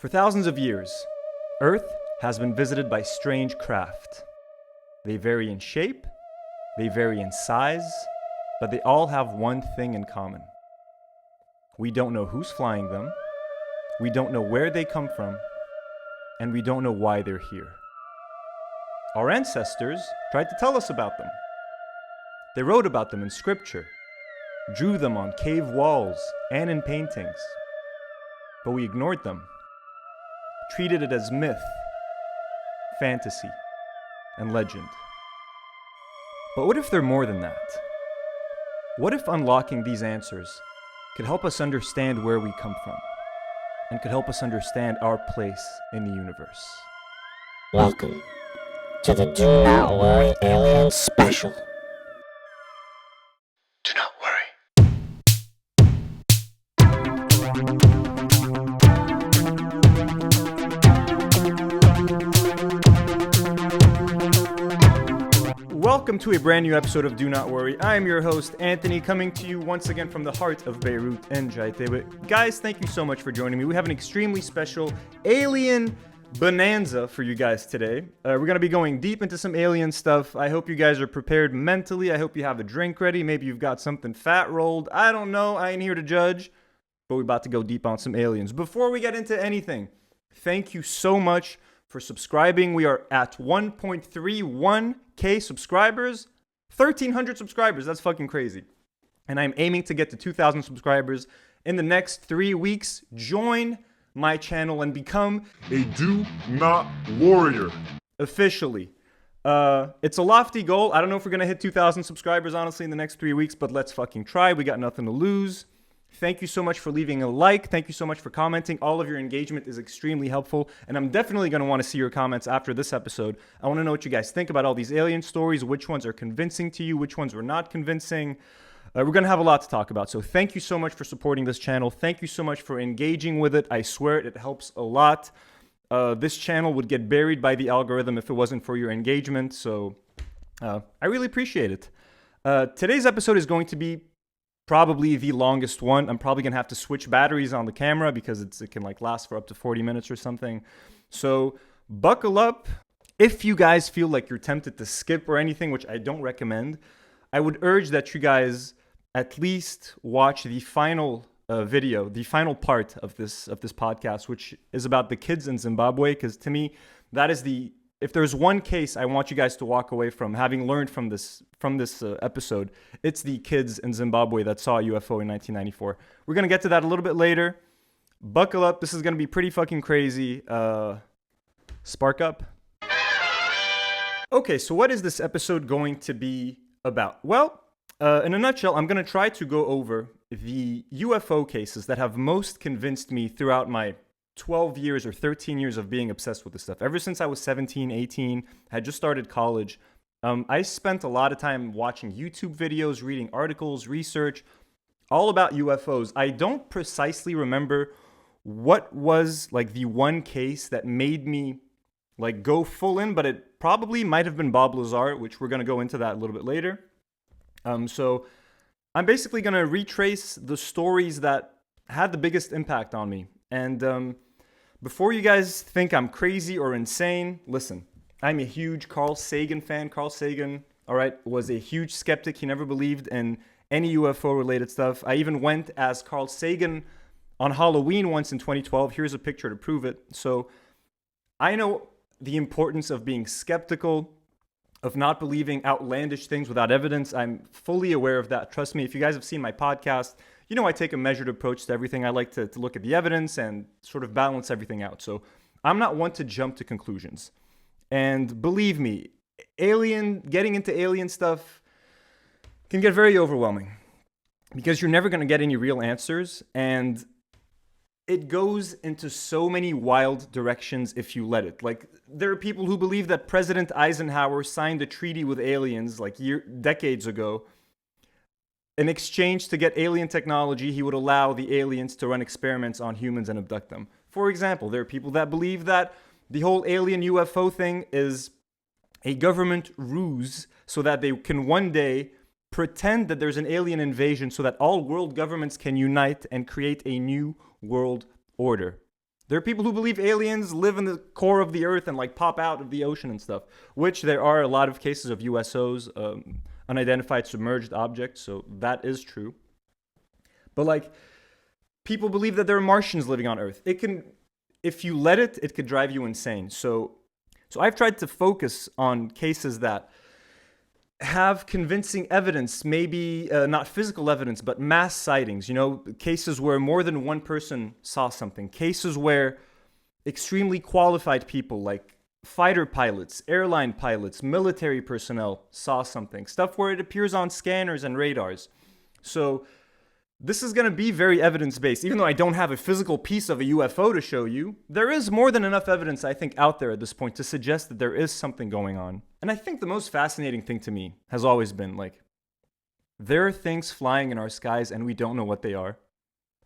For thousands of years, Earth has been visited by strange craft. They vary in shape, they vary in size, but they all have one thing in common. We don't know who's flying them, we don't know where they come from, and we don't know why they're here. Our ancestors tried to tell us about them. They wrote about them in scripture, drew them on cave walls and in paintings, but we ignored them, treated it as myth, fantasy, and legend. But what if they're more than that? What if unlocking these answers could help us understand where we come from, and could help us understand our place in the universe? Welcome to the Do Not Worry Alien Special. Do not worry. Welcome to a brand new episode of Do Not Worry. I am your host, Anthony, coming to you once again from the heart of Beirut and Jaitebe. Guys, thank you so much for joining me. We have an extremely special alien bonanza for you guys today. We're going to be going deep into some alien stuff. I hope you guys are prepared mentally. I hope you have a drink ready. Maybe you've got something fat rolled. I don't know. I ain't here to judge. But we're about to go deep on some aliens. Before we get into anything, thank you so much for subscribing. We are at 1.31k subscribers. 1,300 subscribers. That's fucking crazy. And I'm aiming to get to 2,000 subscribers in the next 3 weeks. Join my channel and become A Do Not Warrior. officially. It's a lofty goal. I don't know if we're going to hit 2,000 subscribers, honestly, in the next 3 weeks, but let's fucking try. We got nothing to lose. Thank you so much for leaving a like. Thank you so much for commenting. All of your engagement is extremely helpful, and I'm definitely going to want to see your comments after this episode. I want to know what you guys think about all these alien stories, which ones are convincing to you, which ones were not convincing. We're going to have a lot to talk about, so thank you so much for supporting this channel. Thank you so much for engaging with it. I swear it helps a lot. This channel would get buried by the algorithm if it wasn't for your engagement, so I really appreciate it. Today's episode is going to be probably the longest one. I'm probably going to have to switch batteries on the camera because it can last for up to 40 minutes or something. So buckle up. If you guys feel like you're tempted to skip or anything, which I don't recommend, I would urge that you guys at least watch the final video, the final part of this podcast, which is about the kids in Zimbabwe. Because to me, that is if there's one case I want you guys to walk away from, having learned from this episode, it's the kids in Zimbabwe that saw a UFO in 1994. We're going to get to that a little bit later. Buckle up. This is going to be pretty fucking crazy. Spark up. Okay, so what is this episode going to be about? Well, in a nutshell, I'm going to try to go over the UFO cases that have most convinced me throughout my 12 years or 13 years of being obsessed with this stuff. Ever since I was 17, 18, I had just started college. I spent a lot of time watching YouTube videos, reading articles, research, all about UFOs. I don't precisely remember what was the one case that made me go full in, but it probably might have been Bob Lazar, which we're going to go into that a little bit later. So I'm basically going to retrace the stories that had the biggest impact on me. And before you guys think I'm crazy or insane, listen, I'm a huge Carl Sagan fan. Carl Sagan, all right, was a huge skeptic. He never believed in any UFO-related stuff. I even went as Carl Sagan on Halloween once in 2012. Here's a picture to prove it. So I know the importance of being skeptical, of not believing outlandish things without evidence. I'm fully aware of that. Trust me, if you guys have seen my podcast, you know I take a measured approach to everything. I like to look at the evidence and sort of balance everything out. So I'm not one to jump to conclusions. And believe me, getting into alien stuff can get very overwhelming because you're never going to get any real answers. And it goes into so many wild directions if you let it. There are people who believe that President Eisenhower signed a treaty with aliens decades ago. In exchange to get alien technology, he would allow the aliens to run experiments on humans and abduct them. For example, there are people that believe that the whole alien UFO thing is a government ruse so that they can one day pretend that there's an alien invasion so that all world governments can unite and create a new world order. There are people who believe aliens live in the core of the earth and like pop out of the ocean and stuff, which there are a lot of cases of USOs, unidentified submerged objects, so that is true. But like, people believe that there are Martians living on Earth. It can, if you let it, it could drive you insane. So I've tried to focus on cases that have convincing evidence, maybe not physical evidence, but mass sightings, you know, cases where more than one person saw something, cases where extremely qualified people like fighter pilots, airline pilots, military personnel saw something, stuff where it appears on scanners and radars. So this is going to be very evidence-based. Even though I don't have a physical piece of a UFO to show you, there is more than enough evidence, I think, out there at this point to suggest that there is something going on. And I think the most fascinating thing to me has always been, like, there are things flying in our skies and we don't know what they are.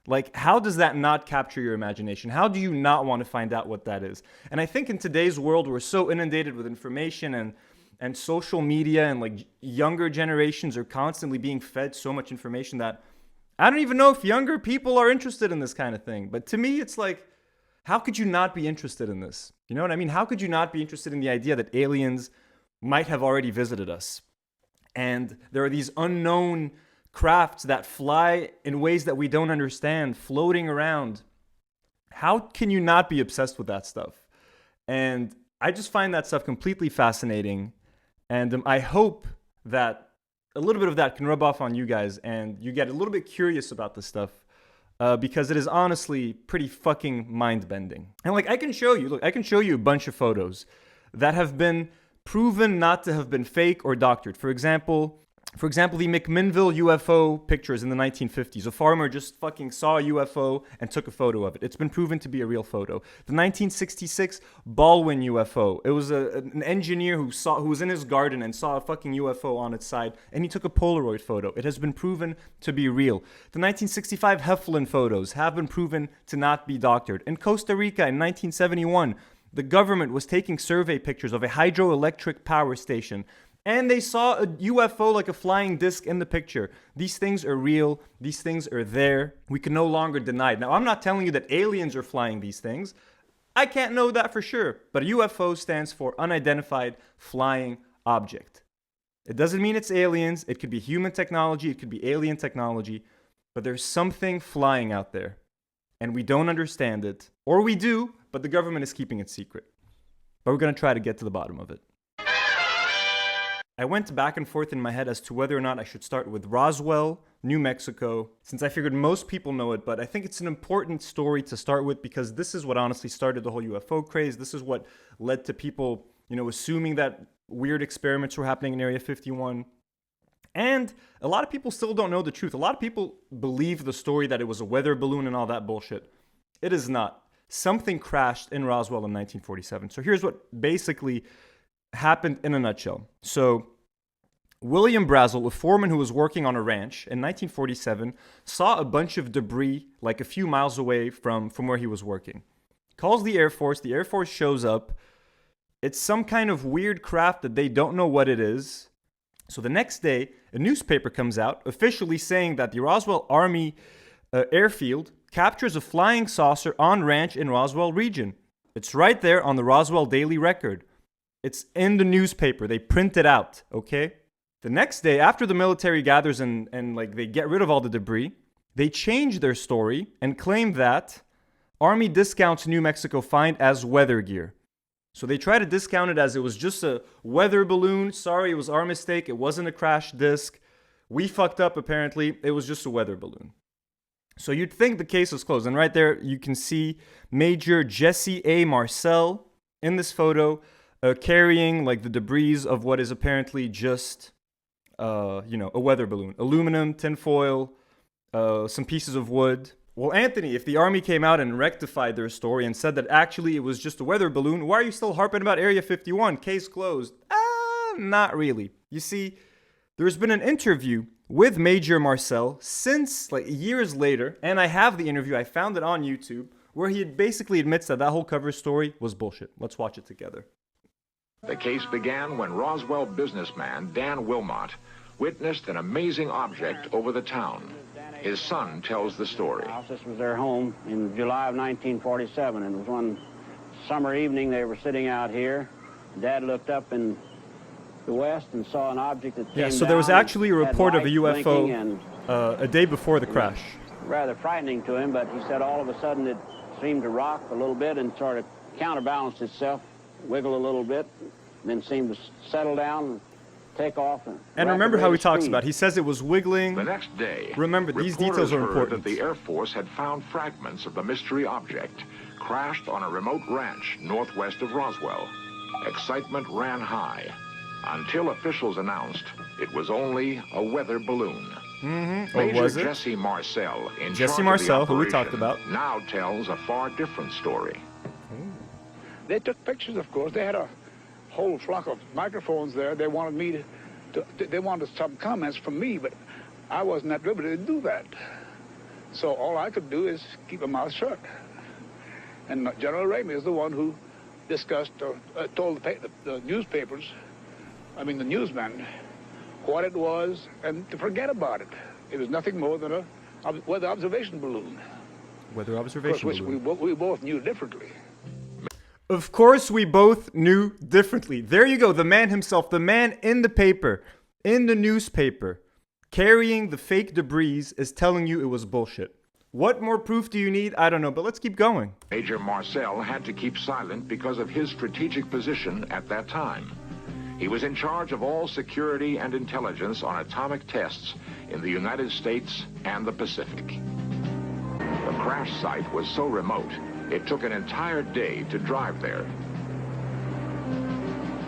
Like, how does that not capture your imagination? How do you not want to find out what that is? And I think in today's world, we're so inundated with information and social media, and like younger generations are constantly being fed so much information that I don't even know if younger people are interested in this kind of thing. But to me, it's like, how could you not be interested in this? You know what I mean? How could you not be interested in the idea that aliens might have already visited us? And there are these unknown crafts that fly in ways that we don't understand, floating around. How can you not be obsessed with that stuff? And I just find that stuff completely fascinating. And I hope that a little bit of that can rub off on you guys and you get a little bit curious about this stuff, because it is honestly pretty fucking mind-bending. And like, I can show you a bunch of photos that have been proven not to have been fake or doctored. For example, the McMinnville UFO pictures in the 1950s. A farmer just fucking saw a UFO and took a photo of it. It's been proven to be a real photo. The 1966 Baldwin UFO. It was an engineer who was in his garden and saw a fucking UFO on its side, and he took a Polaroid photo. It has been proven to be real. The 1965 Heflin photos have been proven to not be doctored. In Costa Rica in 1971, the government was taking survey pictures of a hydroelectric power station, and they saw a UFO, like a flying disc, in the picture. These things are real. These things are there. We can no longer deny it. Now, I'm not telling you that aliens are flying these things. I can't know that for sure. But a UFO stands for unidentified flying object. It doesn't mean it's aliens. It could be human technology. It could be alien technology. But there's something flying out there. And we don't understand it. Or we do, but the government is keeping it secret. But we're going to try to get to the bottom of it. I went back and forth in my head as to whether or not I should start with Roswell, New Mexico, since I figured most people know it, but I think it's an important story to start with because this is what honestly started the whole UFO craze. This is what led to people, assuming that weird experiments were happening in Area 51. And a lot of people still don't know the truth. A lot of people believe the story that it was a weather balloon and all that bullshit. It is not. Something crashed in Roswell in 1947. So here's what basically happened in a nutshell. So William Brazel, a foreman who was working on a ranch in 1947, saw a bunch of debris like a few miles away from where he was working. Calls the Air Force. The Air Force shows up. It's some kind of weird craft that they don't know what it is. So the next day, a newspaper comes out officially saying that the Roswell Army airfield captures a flying saucer on ranch in Roswell region. It's right there on the Roswell Daily Record. It's in the newspaper. They print it out, okay? The next day, after the military gathers and they get rid of all the debris, they change their story and claim that Army discounts New Mexico find as weather gear. So they try to discount it as it was just a weather balloon. Sorry, it was our mistake. It wasn't a crash disc. We fucked up, apparently. It was just a weather balloon. So you'd think the case was closed. And right there, you can see Major Jesse A. Marcel in this photo, carrying like the debris of what is apparently just, a weather balloon. Aluminum, tinfoil, some pieces of wood. Well, Anthony, if the Army came out and rectified their story and said that actually it was just a weather balloon, why are you still harping about Area 51? Case closed. Not really. You see, there's been an interview with Major Marcel since years later, and I have the interview. I found it on YouTube, where he basically admits that whole cover story was bullshit. Let's watch it together. The case began when Roswell businessman Dan Wilmot witnessed an amazing object over the town. His son tells the story. This was their home in July of 1947. And it was one summer evening they were sitting out here. Dad looked up in the west and saw an object that came so there was down, actually a report of a had lights blinking, and UFO a day before the crash. rather frightening to him, but he said all of a sudden it seemed to rock a little bit and sort of counterbalanced itself, wiggle a little bit, and then seemed to settle down and take off. And remember how he talks about it. He says it was wiggling. The next day, Remember, these details are reporters heard important. that the Air Force had found fragments of the mystery object crashed on a remote ranch northwest of Roswell. Excitement ran high until officials announced it was only a weather balloon. Or was it? Jesse Marcel, Jesse Marcel, who we talked about, now tells a far different story. They took pictures, of course. They had a whole flock of microphones there. They wanted me they wanted some comments from me, but I wasn't at liberty to do that. So all I could do is keep my mouth shut. And General Ramey is the one who discussed or told the newspapers, the newsmen, what it was and to forget about it. It was nothing more than a weather observation balloon. Weather observation Which balloon. we both knew differently. Of course, we both knew differently. There you go, the man himself, the man in the paper, in the newspaper, carrying the fake debris is telling you it was bullshit. What more proof do you need? I don't know, but let's keep going. Major Marcel had to keep silent because of his strategic position at that time. He was in charge of all security and intelligence on atomic tests in the United States and the Pacific. The crash site was so remote, it took an entire day to drive there.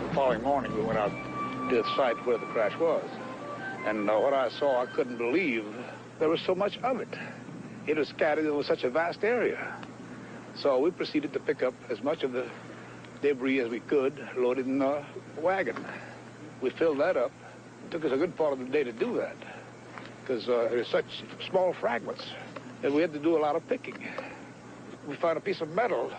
The following morning, we went out to the site where the crash was. And what I saw, I couldn't believe there was so much of it. It was scattered over such a vast area. So we proceeded to pick up as much of the debris as we could, loaded in the wagon. We filled that up. It took us a good part of the day to do that, because there were such small fragments that we had to do a lot of picking. We found a piece of metal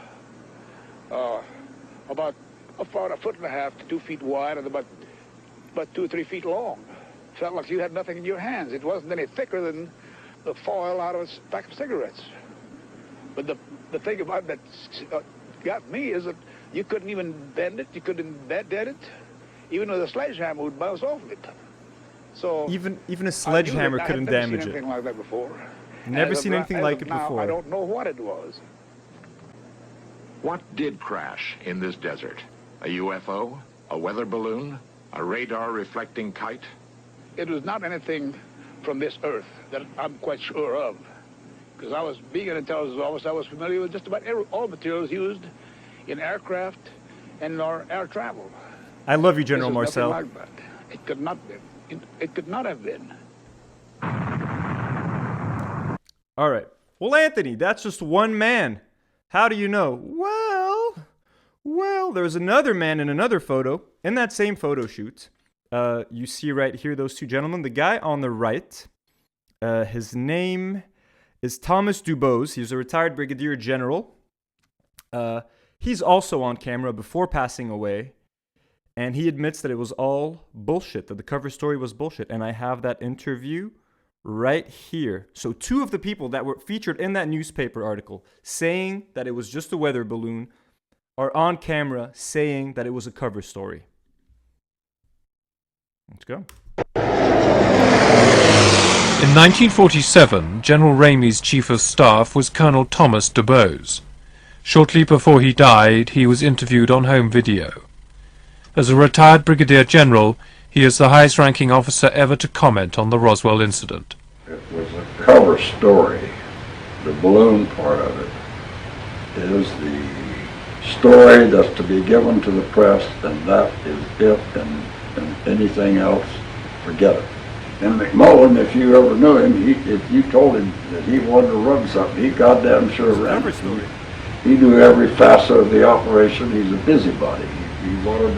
about a 1.5 to 2 feet wide and about 2 or 3 feet long. Felt like you had nothing in your hands. It wasn't any thicker than the foil out of a pack of cigarettes. But the thing about that got me is that you couldn't even bend it. You couldn't dead it. Even with a sledgehammer would bounce off of it. So even a sledgehammer couldn't damage it. I had never seen anything like that before. Never seen anything like it before. I don't know what it was. What did crash in this desert? A UFO? A weather balloon? A radar reflecting kite? It was not anything from this earth that I'm quite sure of. Because I was, being an intelligence officer, I was familiar with just about all materials used in aircraft and in our air travel. I love you, General This was nothing Marcel. like that. It could not be. It could not have been. All right. Well, Anthony, that's just one man. How do you know? Well, there's another man in another photo, in that same photo shoot. You see right here those two gentlemen. The guy on the right, his name is Thomas Dubose. He's a retired brigadier general. He's also on camera before passing away. And he admits that it was all bullshit, that the cover story was bullshit. And I have that interview right here. So two of the people that were featured in that newspaper article saying that it was just a weather balloon are on camera saying that it was a cover story. Let's go. In 1947, General Ramey's chief of staff was Colonel Thomas Dubose. Shortly before he died, he was interviewed on home video. As a retired brigadier general, he is the highest-ranking officer ever to comment on the Roswell incident. It was a cover story. The balloon part of it is the story that's to be given to the press, and that is it, and anything else, forget it. And McMullen, if you ever knew him, if you told him that he wanted to run something, he goddamn sure ran it. He knew every facet of the operation. He's a busybody. He wanted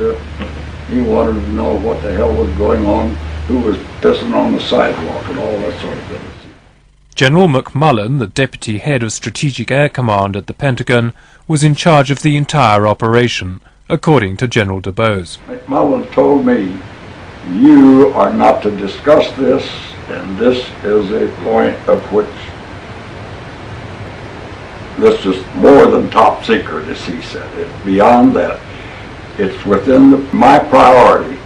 to know what the hell was going on, who was pissing on the sidewalk, and all that sort of thing. General McMullen, the deputy head of Strategic Air Command at the Pentagon, was in charge of the entire operation, according to General Dubose. McMullen told me, you are not to discuss this And this is a point of which this is more than top secret, as he said. It's beyond that. It's within my priority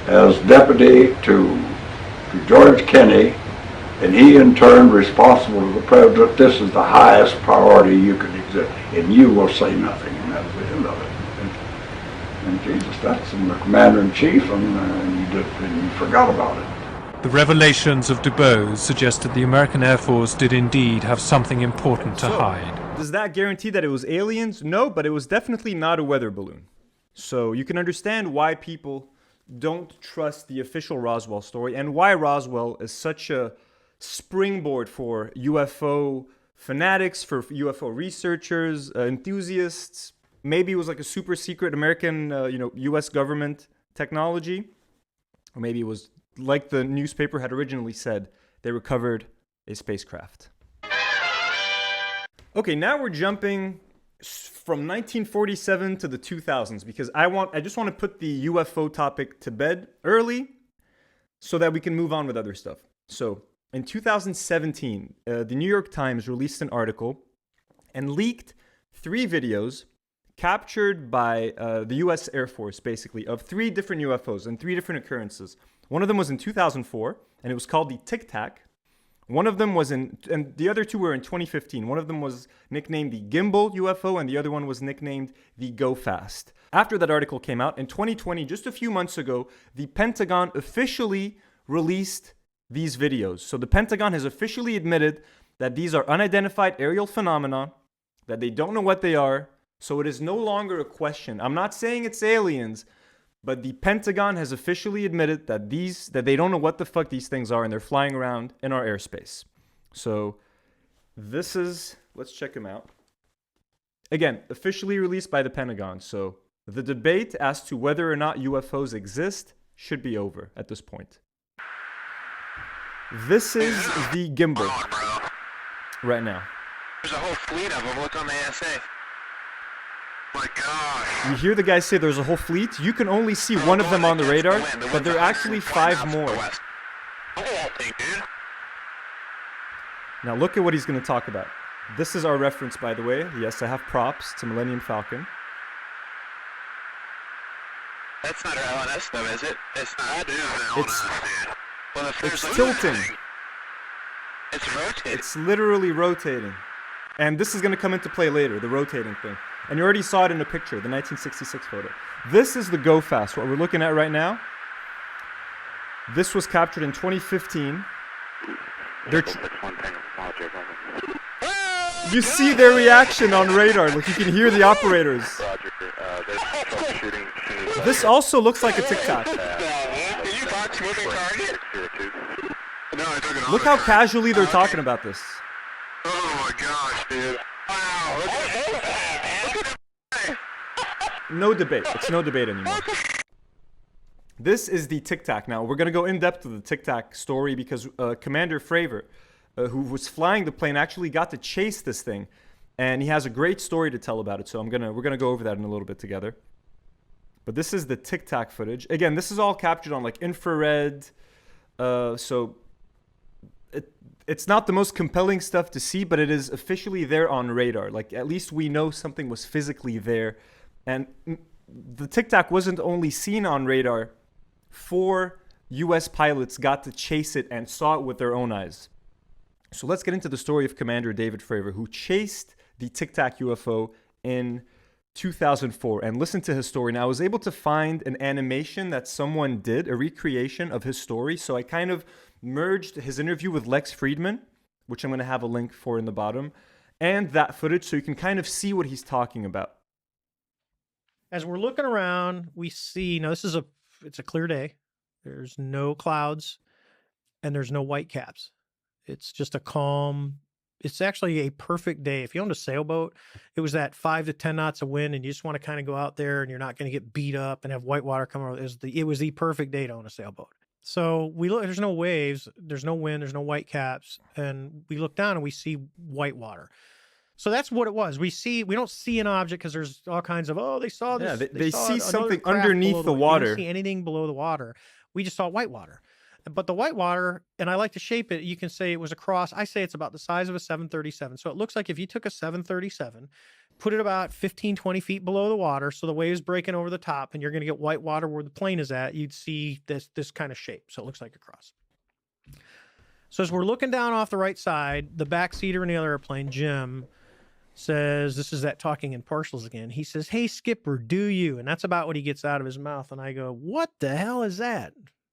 as deputy to George Kennedy, and he in turn responsible to the president. This is the highest priority you can exist, and you will say nothing, and that's the end of it. And Jesus, that's in the commander-in-chief, and you forgot about it. The revelations of DuBose suggest that the American Air Force did indeed have something important to hide. Does that guarantee that it was aliens? No, but it was definitely not a weather balloon. So you can understand why people don't trust the official Roswell story and why Roswell is such a springboard for UFO fanatics, for UFO researchers, enthusiasts. Maybe it was like a super secret American, US government technology. Or maybe it was, like the newspaper had originally said, they recovered a spacecraft. Okay, now we're jumping from 1947 to the 2000s because I just want to put the UFO topic to bed early so that we can move on with other stuff. So, in 2017, the New York Times released an article and leaked 3 videos captured by the US Air Force, basically, of 3 different UFOs and 3 different occurrences. One of them was in 2004, and it was called the Tic Tac. One of them was and the other 2 were in 2015. One of them was nicknamed the Gimbal UFO, and the other one was nicknamed the Go Fast. After that article came out, in 2020, just a few months ago, the Pentagon officially released these videos. So the Pentagon has officially admitted that these are unidentified aerial phenomena, that they don't know what they are, so it is no longer a question. I'm not saying it's aliens, but the Pentagon has officially admitted that they don't know what the fuck these things are, and they're flying around in our airspace. So let's check them out. Again, officially released by the Pentagon. So the debate as to whether or not UFOs exist should be over at this point. This is the gimbal right now. There's a whole fleet of them. Look on the ASA. My gosh. You hear the guy say there's a whole fleet? You can only see one of them on the radar, but there are actually 5 more. Now look at what he's going to talk about. This is our reference, by the way. Yes, I have props to Millennium Falcon. That's not our LNS though, is it? It's not. That is an LNS, dude. Well, if It's there's tilting. It's rotating. It's literally rotating. And this is going to come into play later, the rotating thing. And you already saw it in the picture, the 1966 photo. This is the Go Fast, what we're looking at right now. This was captured in 2015. You see their reaction on radar. Look, you can hear the operators. This also looks like a Tic Tac. Look how casually they're talking about this. Oh my gosh, dude. Wow. No debate. It's no debate anymore. This is the Tic Tac. Now, we're going to go in depth with the Tic Tac story because Commander Fravor, who was flying the plane, actually got to chase this thing. And he has a great story to tell about it. So we're going to go over that in a little bit together. But this is the Tic Tac footage. Again, this is all captured on like infrared. So it's not the most compelling stuff to see, but it is officially there on radar. Like, at least we know something was physically there. And the Tic Tac wasn't only seen on radar. 4 U.S. pilots got to chase it and saw it with their own eyes. So let's get into the story of Commander David Fravor, who chased the Tic Tac UFO in 2004. And listen to his story. Now, I was able to find an animation that someone did, a recreation of his story. So I kind of merged his interview with Lex Friedman, which I'm going to have a link for in the bottom, and that footage so you can kind of see what he's talking about. As we're looking around, we see, now it's a clear day. There's no clouds and there's no white caps. It's just a calm, it's actually a perfect day. If you owned a sailboat, it was that 5 to 10 knots of wind and you just want to kind of go out there and you're not going to get beat up and have white water come over. It was the perfect day to own a sailboat. So we look, there's no waves, there's no wind, there's no white caps, and we look down and we see white water. So that's what it was. We don't see an object because there's all kinds of, they saw this. Yeah, they saw see another something craft underneath below the water. We didn't see anything below the water. We just saw white water. But the whitewater, and I like to shape it, you can say it was across, I say it's about the size of a 737. So it looks like if you took a 737, put it about 15, 20 feet below the water, so the wave's breaking over the top, and you're going to get whitewater where the plane is at, you'd see this kind of shape. So it looks like a cross. So as we're looking down off the right side, the backseater in the other airplane, Jim, says, this is that talking in partials again. He says, "Hey, Skipper, do you?" And that's about what he gets out of his mouth. And I go, "What the hell is that?"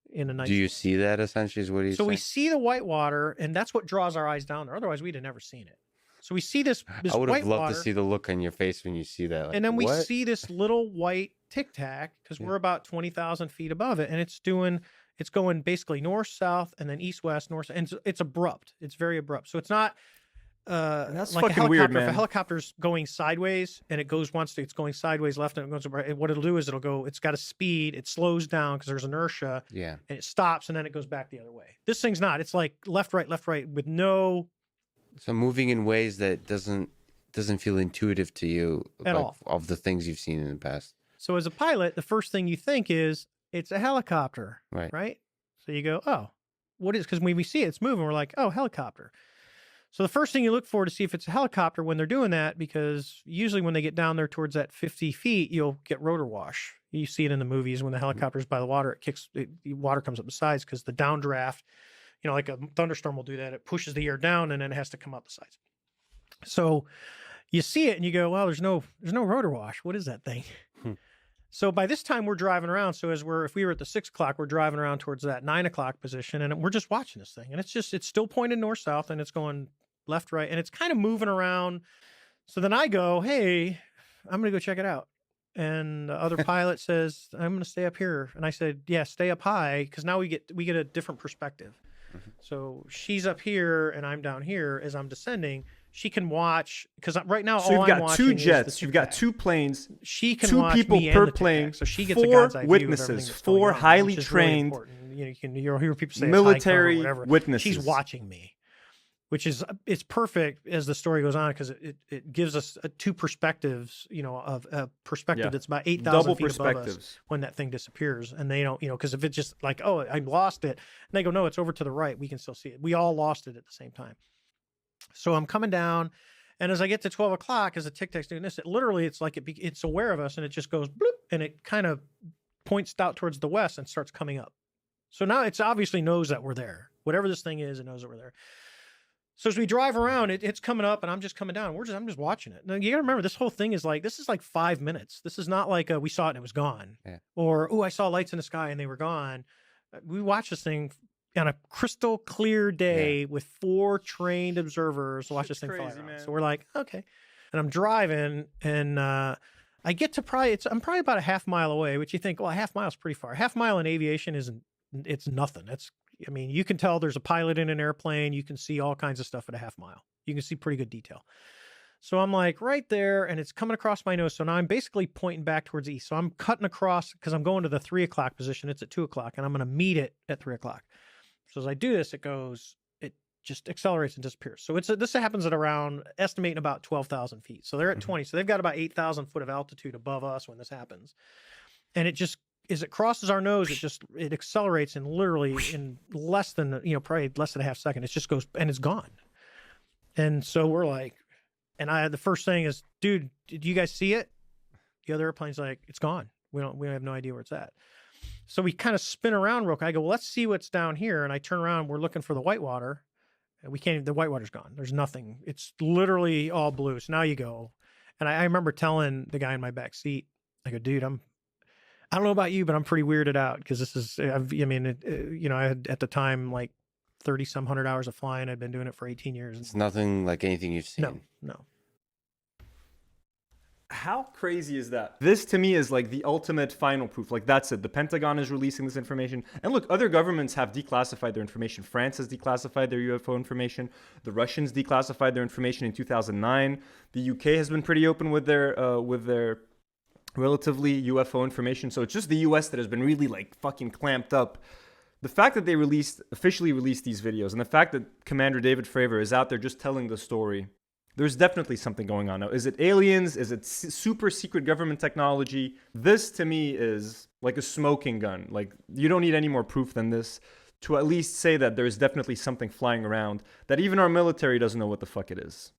In a nice Do you voice. see that essentially is what he's So saying? we see the whitewater, and that's what draws our eyes down there. Otherwise, we'd have never seen it. So we see this I would have loved whitewater, to see the look on your face when you see that. Like, and then we what? see this little white Tic Tac, because we're about 20,000 feet above it, and it's going basically north, south, and then east, west, north, and it's abrupt. It's very abrupt. So it's not That's like a fucking helicopter. weird, If a man. helicopter's going sideways and it goes once, it's going sideways left, and it goes right. What it'll do is it's got a speed, it slows down because there's inertia, Yeah. and it stops, and then it goes back the other way. This thing's not. It's like left, right, with no So moving in ways that doesn't feel intuitive to you At like, all. of the things you've seen in the past. So as a pilot, the first thing you think is it's a helicopter, Right. So you go, oh, what is? Because when we see it, it's moving. We're like, oh, helicopter. So the first thing you look for to see if it's a helicopter when they're doing that, because usually when they get down there towards that 50 feet, you'll get rotor wash. You see it in the movies when the helicopter's by the water, water comes up the sides because the downdraft, like a thunderstorm will do that. It pushes the air down and then it has to come out the sides. So you see it and you go, well, there's no rotor wash. What is that thing? So by this time we're driving around. So if we were at the 6 o'clock, we're driving around towards that 9 o'clock position, and we're just watching this thing, and it's still pointed north south, and it's going left right, and it's kind of moving around. So then I go, hey, I'm gonna go check it out, and the other pilot says, I'm gonna stay up here, and I said, yeah, stay up high, because now we get a different perspective. So she's up here and I'm down here as I'm descending. She can watch, because right now So all you've I'm got watching two is the jets, you've got Tic Tac. two planes, She can two watch people me per and the Tic Tac, plane, so she gets a four God's eye view of witnesses, everything that's four going on, highly which is really trained important. You'll hear people say military it's high cover, whatever. witnesses. She's watching me, which is it's perfect as the story goes on, because it gives us two perspectives, of a perspective that's about 8,000 feet above us when that thing disappears, and they don't, because if it's just like, oh, I lost it, and they go, no, it's over to the right, we can still see it. We all lost it at the same time. So I'm coming down, and as I get to 12 o'clock, as the Tic Tac's doing this, it's like it's aware of us, and it just goes bloop, and it kind of points out towards the west and starts coming up. So now it's obviously knows that we're there. Whatever this thing is, it knows that we're there. So as we drive around, it's coming up, and I'm just coming down. I'm just watching it. Now you gotta remember, this whole thing is like 5 minutes. This is not like we saw it and it was gone, or I saw lights in the sky and they were gone. We watched this thing on a crystal clear day with 4 trained observers. Watch this thing fly around. So we're like, okay. And I'm driving, and I get to I'm probably about a half mile away, which you think, well, a half mile is pretty far. A half mile in aviation it's nothing. You can tell there's a pilot in an airplane. You can see all kinds of stuff at a half mile. You can see pretty good detail. So I'm like right there, and it's coming across my nose. So now I'm basically pointing back towards east. So I'm cutting across because I'm going to the 3 o'clock position. It's at 2 o'clock, and I'm going to meet it at 3 o'clock. So as I do this, it just accelerates and disappears. So this happens at around, estimating about 12,000 feet. So they're at 20. So they've got about 8,000 foot of altitude above us when this happens. And it just, as it crosses our nose, it accelerates in literally in less than, probably less than a half second. It just goes, and it's gone. And so we're like, the first thing is, dude, did you guys see it? The other airplane's like, it's gone. We have no idea where it's at. So we kind of spin around real quick. I go, well, let's see what's down here. And I turn around, we're looking for the whitewater. And the whitewater's gone. There's nothing. It's literally all blue. So now you go. And I remember telling the guy in my back seat, I go, dude, I don't know about you, but I'm pretty weirded out, because this is, I had at the time like 30-some hundred hours of flying. I'd been doing it for 18 years. It's nothing like anything you've seen. No. How crazy is that? This to me is like the ultimate final proof. Like, that's it. The Pentagon is releasing this information. And look, other governments have declassified their information. France has declassified their UFO information. The Russians declassified their information in 2009. The UK has been pretty open with their relatively UFO information. So it's just the US that has been really like fucking clamped up. The fact that they officially released these videos, and the fact that Commander David Fravor is out there just telling the story, there's definitely something going on now. Is it aliens? Is it super secret government technology? This to me is like a smoking gun. Like, you don't need any more proof than this. to at least say that there's definitely something flying around that even our military doesn't know what the fuck it is.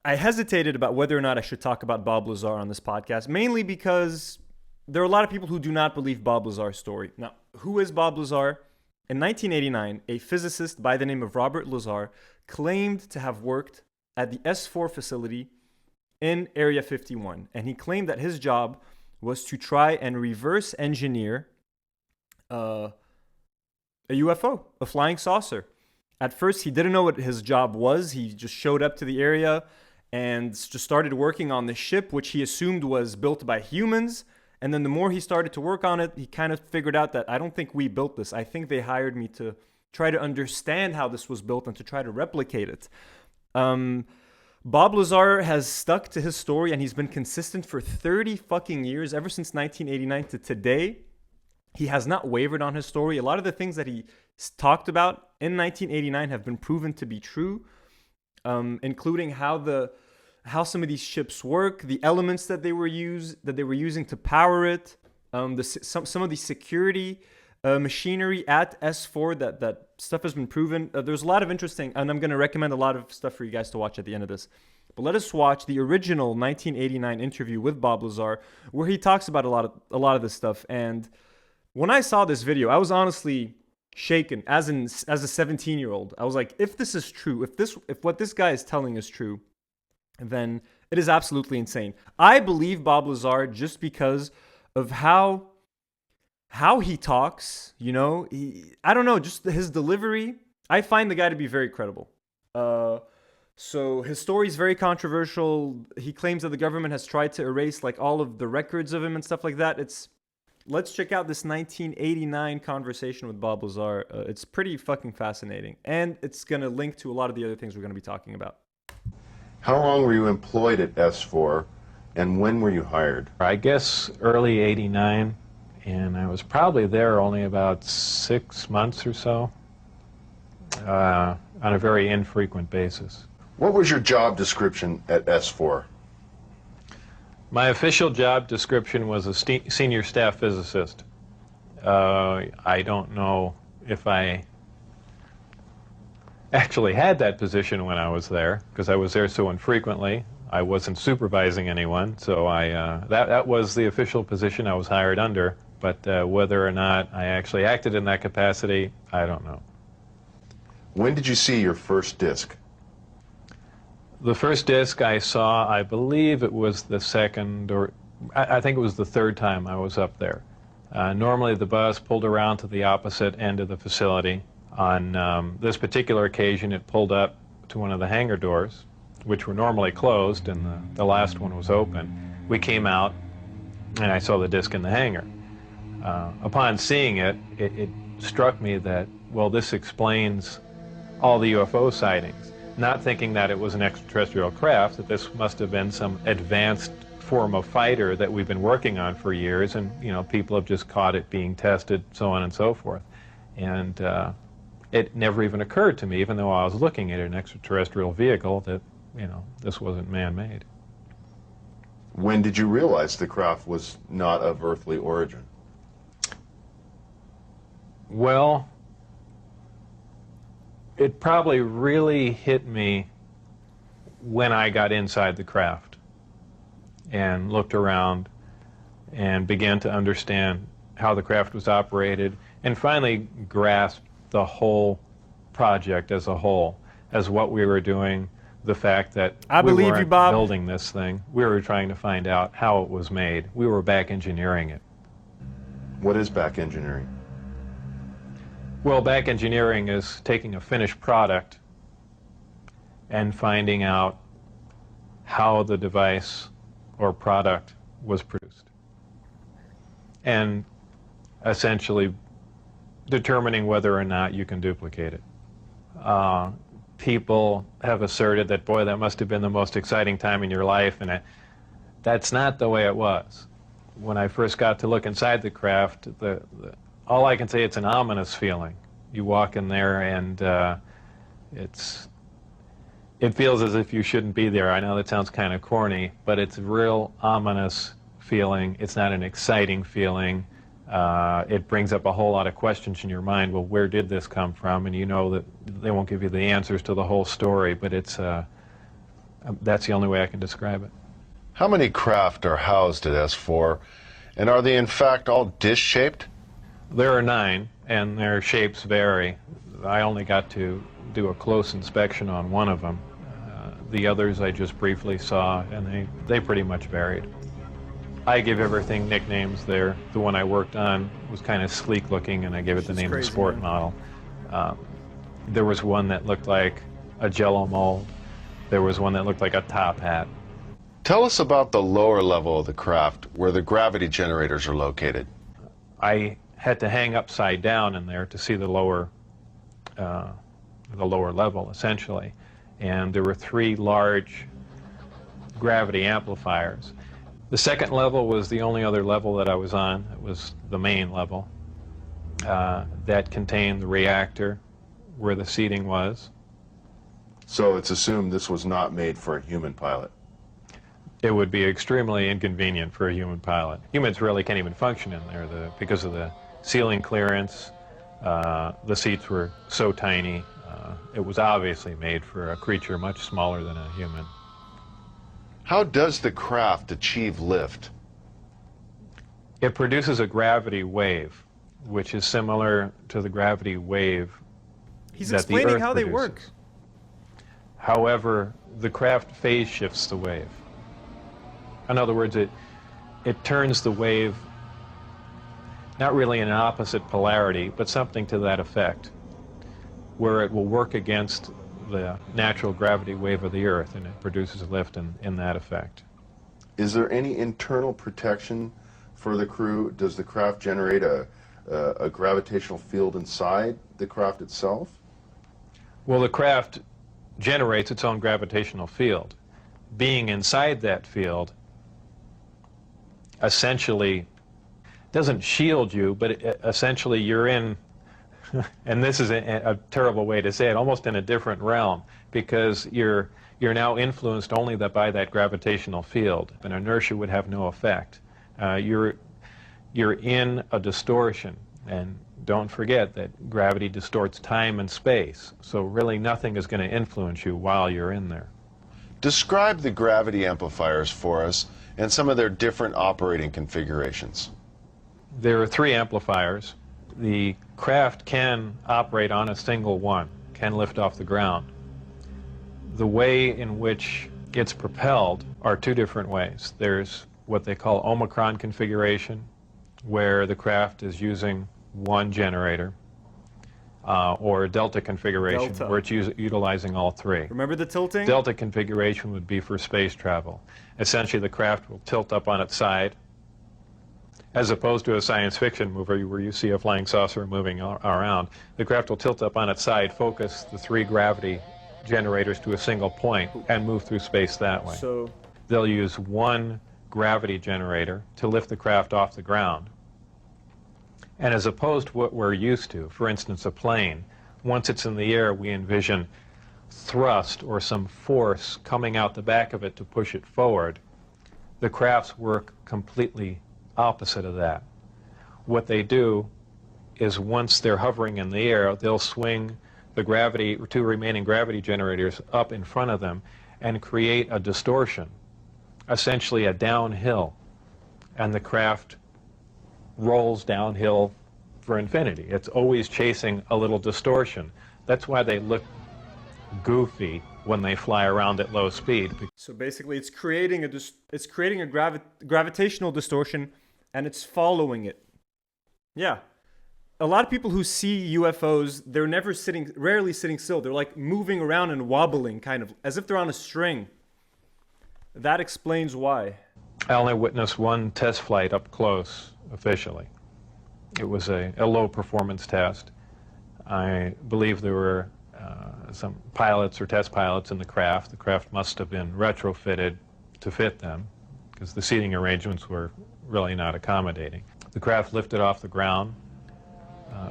I hesitated about whether or not I should talk about Bob Lazar on this podcast, mainly because there are a lot of people who do not believe Bob Lazar's story. Now, who is Bob Lazar? In 1989, a physicist by the name of Robert Lazar claimed to have worked at the S4 facility in Area 51, and he claimed that his job was to try and reverse engineer a UFO, a flying saucer. At first, he didn't know what his job was. He just showed up to the area and just started working on the ship, which he assumed was built by humans. And then the more he started to work on it, he kind of figured out that I don't think we built this. I think they hired me to try to understand how this was built and to try to replicate it. Bob Lazar has stuck to his story, and he's been consistent for 30 fucking years, ever since 1989 to today. He has not wavered on his story. A lot of the things that he talked about in 1989 have been proven to be true, including how some of these ships work, the elements that they were using to power it, some of the security machinery at S4, that stuff has been proven. There's a lot of interesting, and I'm going to recommend a lot of stuff for you guys to watch at the end of this. But let us watch the original 1989 interview with Bob Lazar, where he talks about a lot of this stuff. And when I saw this video, I was honestly shaken. As a 17-year-old, I was like, if this is true, if what this guy is telling is true, then it is absolutely insane. I believe Bob Lazar just because of how he talks, you know. I don't know, just his delivery. I find the guy to be very credible. So his story is very controversial. He claims that the government has tried to erase like all of the records of him and stuff like that. Let's check out this 1989 conversation with Bob Lazar. It's pretty fucking fascinating, and it's gonna link to a lot of the other things we're gonna be talking about. How long were you employed at S4, and when were you hired? I guess early '89, and I was probably there only about 6 months or so, on a very infrequent basis. What was your job description at S4? My official job description was a senior staff physicist. I don't know if I actually had that position when I was there, because I was there so infrequently. I wasn't supervising anyone, so that was the official position I was hired under. But whether or not I actually acted in that capacity, I don't know. When did you see your first disc? The first disc I saw, I believe it was the second, or I think it was the third time I was up there. Normally the bus pulled around to the opposite end of the facility. On this particular occasion, it pulled up to one of the hangar doors, which were normally closed, and the last one was open. We came out, and I saw the disc in the hangar. Upon seeing it, it struck me that, well, this explains all the UFO sightings. Not thinking that it was an extraterrestrial craft, that this must have been some advanced form of fighter that we've been working on for years, and people have just caught it being tested, so on and so forth. And it never even occurred to me, even though I was looking at an extraterrestrial vehicle, that this wasn't man-made. When did you realize the craft was not of earthly origin? Well, it probably really hit me when I got inside the craft and looked around and began to understand how the craft was operated, and finally grasped the whole project as a whole, as what we were doing, the fact that we weren't building this thing. We were trying to find out how it was made. We were back engineering it. What is back engineering? Well, back engineering is taking a finished product and finding out how the device or product was produced, and essentially determining whether or not you can duplicate it. People have asserted that, boy, that must have been the most exciting time in your life, and that's not the way it was. When I first got to look inside the craft, all I can say, it's an ominous feeling. You walk in there and it feels as if you shouldn't be there. I know that sounds kind of corny, but it's a real ominous feeling. It's not an exciting feeling. it brings up a whole lot of questions in your mind. Well, where did this come from? And you know that they won't give you the answers to the whole story, but it's that's the only way I can describe it. How many craft are housed at S4, and are they in fact all dish-shaped? There are 9, and their shapes vary. I only got to do a close inspection on one of them. The others I just briefly saw, and they pretty much varied. I give everything nicknames there. The one I worked on was kind of sleek looking, and I gave it the name of the sport model. There was one that looked like a Jello mold. There was one that looked like a top hat. Tell us about the lower level of the craft, where the gravity generators are located. I had to hang upside down in there to see the lower level, essentially. And there were 3 large gravity amplifiers. The second level was the only other level that I was on. It was the main level that contained the reactor where the seating was. So it's assumed this was not made for a human pilot. It would be extremely inconvenient for a human pilot. Humans really can't even function in there because of the ceiling clearance. The seats were so tiny. It was obviously made for a creature much smaller than a human. How does the craft achieve lift? It produces a gravity wave, which is similar to the gravity wave He's that the explaining Earth how they produces. work. However, the craft phase shifts the wave. In other words, it turns the wave not really in an opposite polarity, but something to that effect, where it will work against the natural gravity wave of the Earth, and it produces a lift in that effect. Is there any internal protection for the crew? Does the craft generate a gravitational field inside the craft itself? Well, the craft generates its own gravitational field. Being inside that field essentially doesn't shield you, but essentially you're in, and this is a terrible way to say it, almost in a different realm, because you're now influenced only by that gravitational field, and inertia would have no effect. You're in a distortion, and don't forget that gravity distorts time and space, so really nothing is going to influence you while you're in there. Describe the gravity amplifiers for us and some of their different operating configurations. There are 3 amplifiers. The craft can operate on a single one, can lift off the ground. The way in which it's propelled are 2 different ways. There's what they call Omicron configuration, where the craft is using 1 generator, or Delta configuration, Delta. where it's utilizing all 3. Remember the tilting? Delta configuration would be for space travel. Essentially, the craft will tilt up on its side, as opposed to a science fiction movie where you see a flying saucer moving around. The craft will tilt up on its side, focus the 3 gravity generators to a single point, and move through space that way. So They'll use 1 gravity generator to lift the craft off the ground. And as opposed to what we're used to, for instance, a plane, once it's in the air, we envision thrust or some force coming out the back of it to push it forward. The crafts work completely opposite of that. What they do is once they're hovering in the air, they'll swing the 2 remaining gravity generators up in front of them and create a distortion, essentially a downhill, and the craft rolls downhill for infinity. It's always chasing a little distortion. That's why they look goofy when they fly around at low speed. So basically, it's creating a gravitational distortion, and it's following it. Yeah, a lot of people who see UFOs, they're rarely sitting still. They're like moving around and wobbling, kind of as if they're on a string. That explains why. I only witnessed 1 test flight up close, officially. It was a low performance test. I believe there were some pilots or test pilots in the craft. The craft must have been retrofitted to fit them, because the seating arrangements were really not accommodating. The craft lifted off the ground,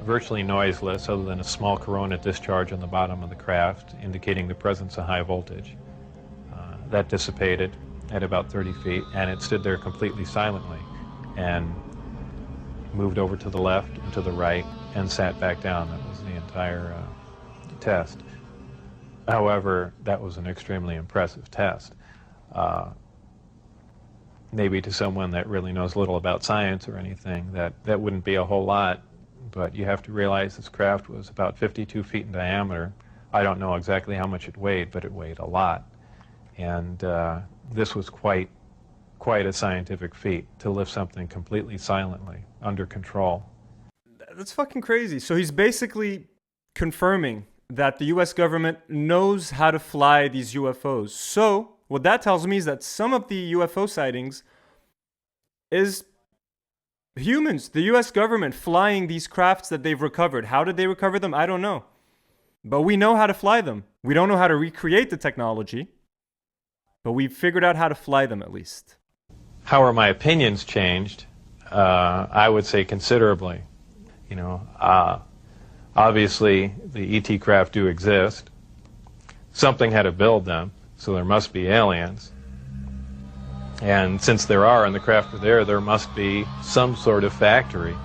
virtually noiseless, other than a small corona discharge on the bottom of the craft, indicating the presence of high voltage. That dissipated at about 30 feet, and it stood there completely silently. And moved over to the left and to the right, and sat back down. That was the entire test. However, that was an extremely impressive test. Maybe to someone that really knows little about science or anything, that wouldn't be a whole lot, but you have to realize this craft was about 52 feet in diameter. I don't know exactly how much it weighed, but it weighed a lot. And this was quite a scientific feat, to lift something completely silently, under control. That's fucking crazy. So he's basically confirming that the US government knows how to fly these UFOs. So what that tells me is that some of the UFO sightings is humans, the US government flying these crafts that they've recovered. How did they recover them? I don't know. But we know how to fly them. We don't know how to recreate the technology, but we've figured out how to fly them at least. How are my opinions changed? I would say considerably. You know, obviously the ET craft do exist. Something had to build them, so there must be aliens. And since there are, and the craft are there must be some sort of factory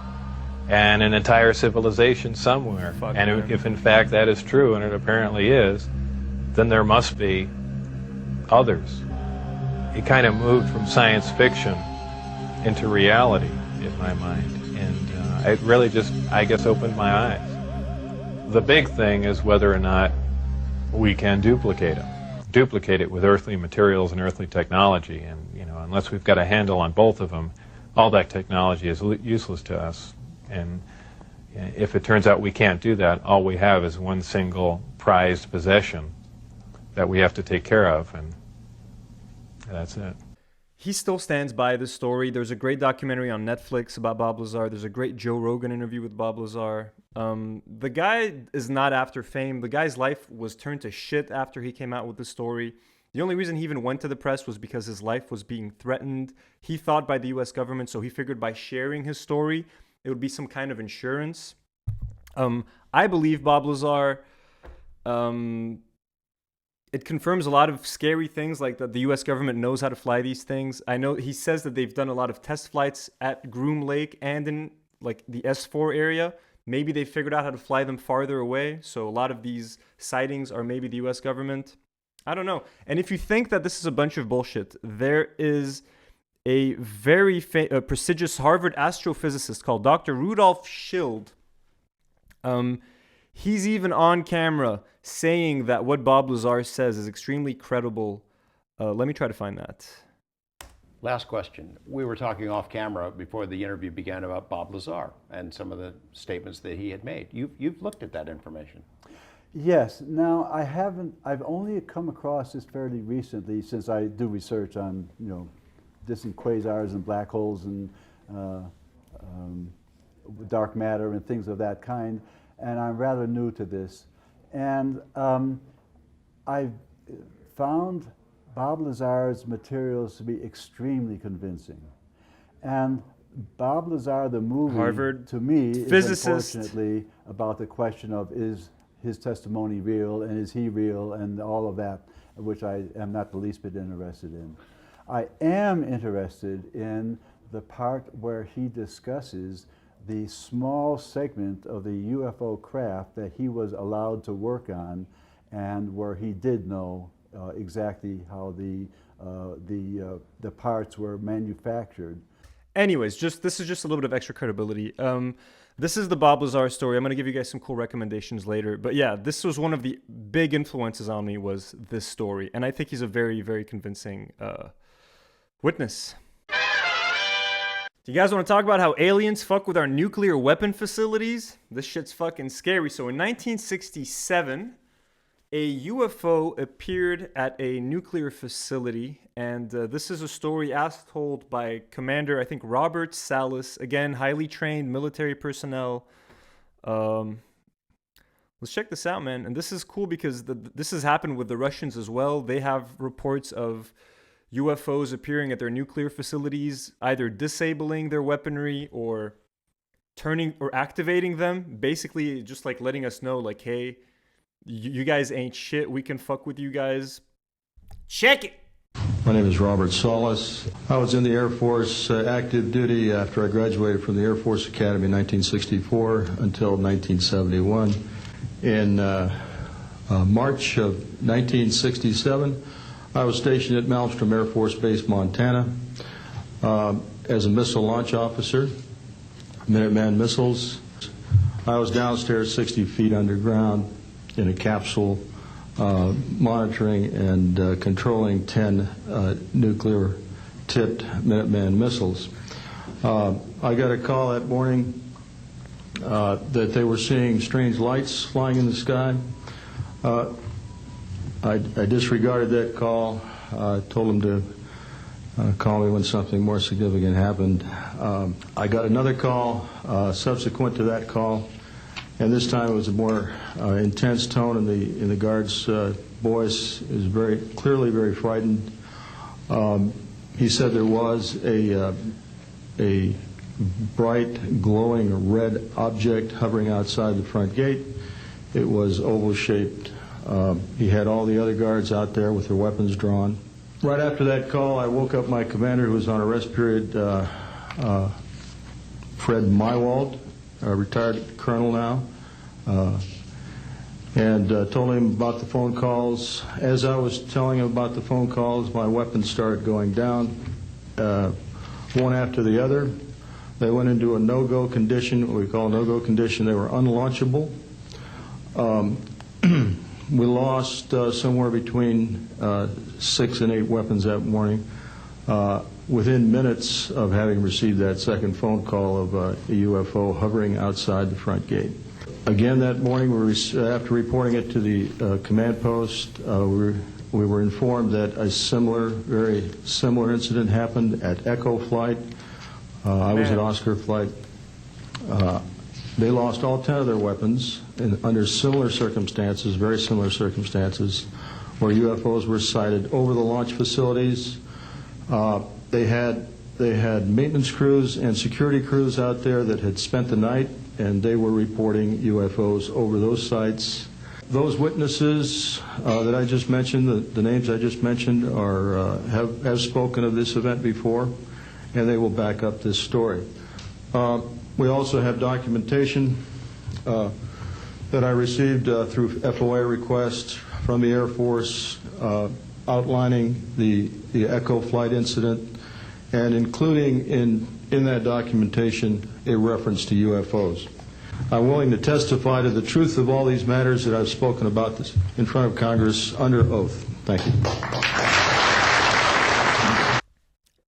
and an entire civilization somewhere. And if in fact that is true, and it apparently is, then there must be others. It kind of moved from science fiction into reality in my mind, and it really just, I guess, opened my eyes. The big thing is whether or not we can duplicate it with earthly materials and earthly technology, and you know, unless we've got a handle on both of them, all that technology is useless to us. And if it turns out we can't do that, all we have is one single prized possession that we have to take care of, and that's it. He still stands by this story. There's a great documentary on Netflix about Bob Lazar. There's a great Joe Rogan interview with Bob Lazar. The guy is not after fame. The guy's life was turned to shit after he came out with the story. The only reason he even went to the press was because his life was being threatened, he thought, by the US government. So he figured by sharing his story, it would be some kind of insurance. I believe Bob Lazar. It confirms a lot of scary things, like that the US government knows how to fly these things. I know he says that they've done a lot of test flights at Groom Lake and in like the S4 area. Maybe they figured out how to fly them farther away. So a lot of these sightings are maybe the US government. I don't know. And if you think that this is a bunch of bullshit, there is a very prestigious Harvard astrophysicist called Dr. Rudolf Schild. He's even on camera saying that what Bob Lazar says is extremely credible. Let me try to find that. Last question. We were talking off camera before the interview began about Bob Lazar and some of the statements that he had made. You've looked at that information. Yes. Now, I've only come across this fairly recently, since I do research on, you know, distant quasars and black holes and dark matter and things of that kind. And I'm rather new to this. And I've found Bob Lazar's materials to be extremely convincing. And Bob Lazar, the movie, Harvard to me, physicist, is unfortunately about the question of, is his testimony real, and is he real, and all of that, which I am not the least bit interested in. I am interested in the part where he discusses the small segment of the UFO craft that he was allowed to work on, and where he did know exactly how the parts were manufactured. Anyways, this is just a little bit of extra credibility. This is the Bob Lazar story. I'm going to give you guys some cool recommendations later. But yeah, this was one of the big influences on me, was this story. And I think he's a very, very convincing witness. Do you guys want to talk about how aliens fuck with our nuclear weapon facilities? This shit's fucking scary. So in 1967, a UFO appeared at a nuclear facility, and this is a story as told by Commander, I think, Robert Salas. Again, highly trained military personnel. Let's check this out, man. And this is cool because this has happened with the Russians as well. They have reports of UFOs appearing at their nuclear facilities, either disabling their weaponry or turning or activating them. Basically, just like letting us know, like, hey, you guys ain't shit. We can fuck with you guys. Check it. My name is Robert Solis. I was in the Air Force active duty after I graduated from the Air Force Academy in 1964 until 1971. In March of 1967, I was stationed at Malmstrom Air Force Base, Montana, as a missile launch officer, Minuteman missiles. I was downstairs 60 feet underground in a capsule, monitoring and controlling 10 nuclear-tipped Minuteman missiles. I got a call that morning that they were seeing strange lights flying in the sky. I disregarded that call. Told them to call me when something more significant happened. I got another call subsequent to that call, and this time it was a more intense tone in the guard's voice. It was very clearly very frightened. He said there was a bright, glowing red object hovering outside the front gate. It was oval-shaped. He had all the other guards out there with their weapons drawn. Right after that call, I woke up my commander, who was on a rest period, Fred Mywald, a retired colonel now, and told him about the phone calls. As I was telling him about the phone calls, my weapons started going down, one after the other. They went into a no-go condition, what we call a no-go condition. They were unlaunchable. We lost somewhere between 6 and 8 weapons that morning within minutes of having received that second phone call of a UFO hovering outside the front gate. Again that morning, after reporting it to the command post, we were informed that a very similar incident happened at Echo Flight. I was at Oscar Flight. They lost all 10 of their weapons under similar circumstances, very similar circumstances, where UFOs were sighted over the launch facilities. They had maintenance crews and security crews out there that had spent the night, and they were reporting UFOs over those sites. Those witnesses that I just mentioned, the names I just mentioned, have spoken of this event before, and they will back up this story. We also have documentation that I received through FOA requests from the Air Force outlining the Echo Flight incident, and including in that documentation a reference to UFOs. I'm willing to testify to the truth of all these matters that I've spoken about this in front of Congress under oath. Thank you.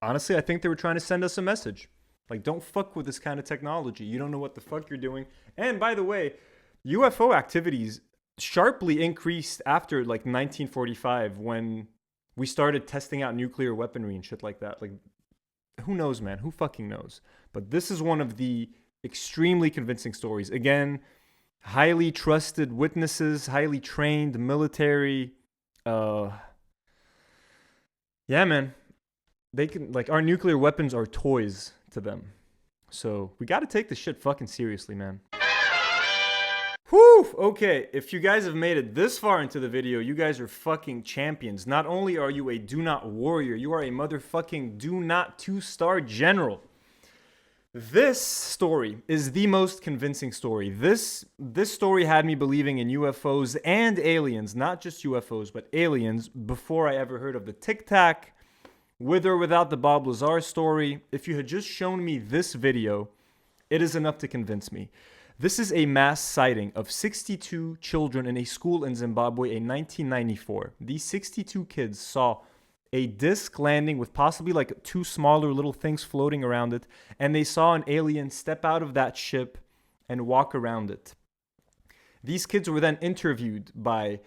Honestly, I think they were trying to send us a message. Like, don't fuck with this kind of technology. You don't know what the fuck you're doing. And by the way, UFO activities sharply increased after like 1945 when we started testing out nuclear weaponry and shit like that. Like, who knows, man? Who fucking knows? But this is one of the extremely convincing stories. Again, highly trusted witnesses, highly trained military. Yeah, man. They can, like, our nuclear weapons are toys to them. So we got to take this shit fucking seriously, man. Whew! Okay, if you guys have made it this far into the video, you guys are fucking champions. Not only are you a do not warrior, you are a motherfucking do not 2-star general. This story is the most convincing story. This story had me believing in UFOs and aliens, not just UFOs, but aliens, before I ever heard of the Tic Tac, with or without the Bob Lazar story. If you had just shown me this video, it is enough to convince me. This is a mass sighting of 62 children in a school in Zimbabwe in 1994. These 62 kids saw a disc landing with possibly like 2 smaller little things floating around it, and they saw an alien step out of that ship and walk around it. These kids were then interviewed by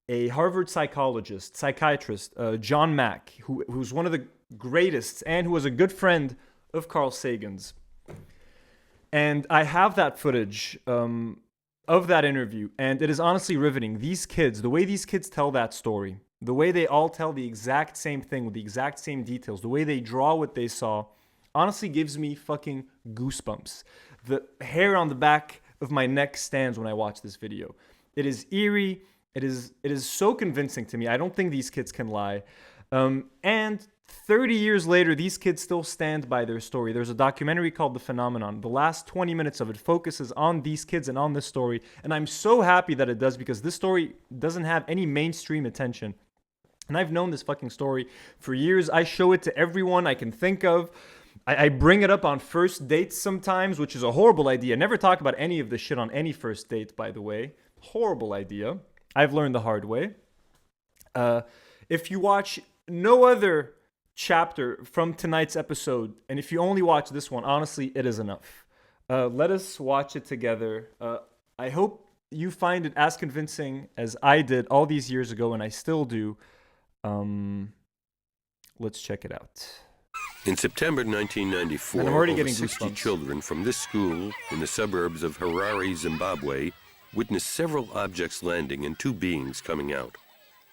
a Harvard psychiatrist, John Mack, who's one of the greatest and who was a good friend of Carl Sagan's. And I have that footage of that interview, and it is honestly riveting. These kids, the way these kids tell that story, the way they all tell the exact same thing with the exact same details, the way they draw what they saw, honestly gives me fucking goosebumps. The hair on the back of my neck stands when I watch this video. It is eerie. It is so convincing to me. I don't think these kids can lie. And 30 years later, these kids still stand by their story. There's a documentary called The Phenomenon. The last 20 minutes of it focuses on these kids and on this story. And I'm so happy that it does, because this story doesn't have any mainstream attention. And I've known this fucking story for years. I show it to everyone I can think of. I bring it up on first dates sometimes, which is a horrible idea. Never talk about any of this shit on any first date, by the way. Horrible idea. I've learned the hard way. If you watch no other chapter from tonight's episode, and if you only watch this one, honestly, it is enough. Let us watch it together. I hope you find it as convincing as I did all these years ago, and I still do. Let's check it out. In September 1994, And I'm already over getting 60 goosebumps. children from this school in the suburbs of Harare, Zimbabwe, witnessed several objects landing and two beings coming out.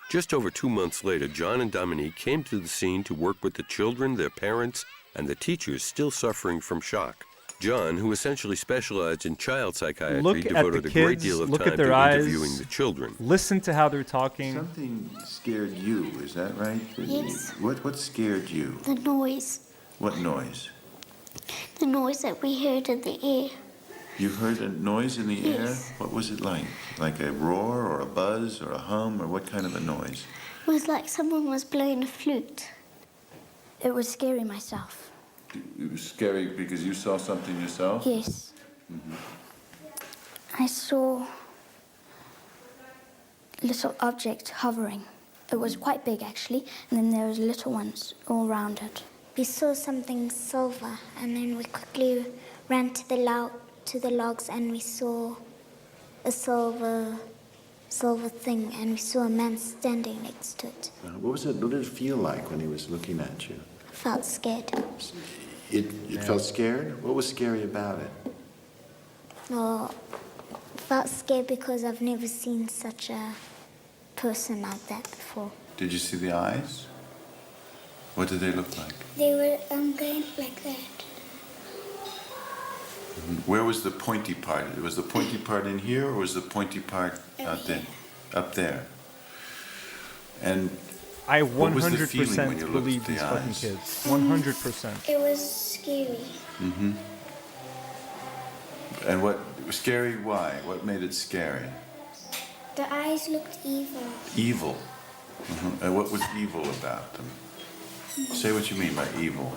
Just over 2 months later, John and Dominique came to the scene to work with the children, their parents, and the teachers still suffering from shock. John, who essentially specialized in child psychiatry, Look at the devoted a great kids, deal of look time at their to eyes, interviewing the children. Listen to how they're talking. Something scared you, is that right? Yes. What scared you? The noise. What noise? The noise that we heard in the air. You heard a noise in the Yes. air? What was it like? Like a roar or a buzz or a hum, or what kind of a noise? It was like someone was blowing a flute. It was scary myself. It was scary because you saw something yourself? Yes. Mhm. I saw little objects hovering. It was quite big, actually, and then there was little ones all around it. We saw something silver, and then we quickly ran to the logs, and we saw a silver thing, and we saw a man standing next to it. What did it feel like when he was looking at you? I felt scared. It felt scared? What was scary about it? Well, I felt scared because I've never seen such a person like that before. Did you see the eyes? What did they look like? They were going like that. Where was the pointy part? Was the pointy part in here, or was the pointy part out there? Up there. And I what was the feeling 100% when you looked believe at the these fucking eyes? kids. 100%. It was scary. Mm-hmm. And what scary? Why? What made it scary? The eyes looked evil. Evil. Mm-hmm. And what was evil about them? Say what you mean by evil.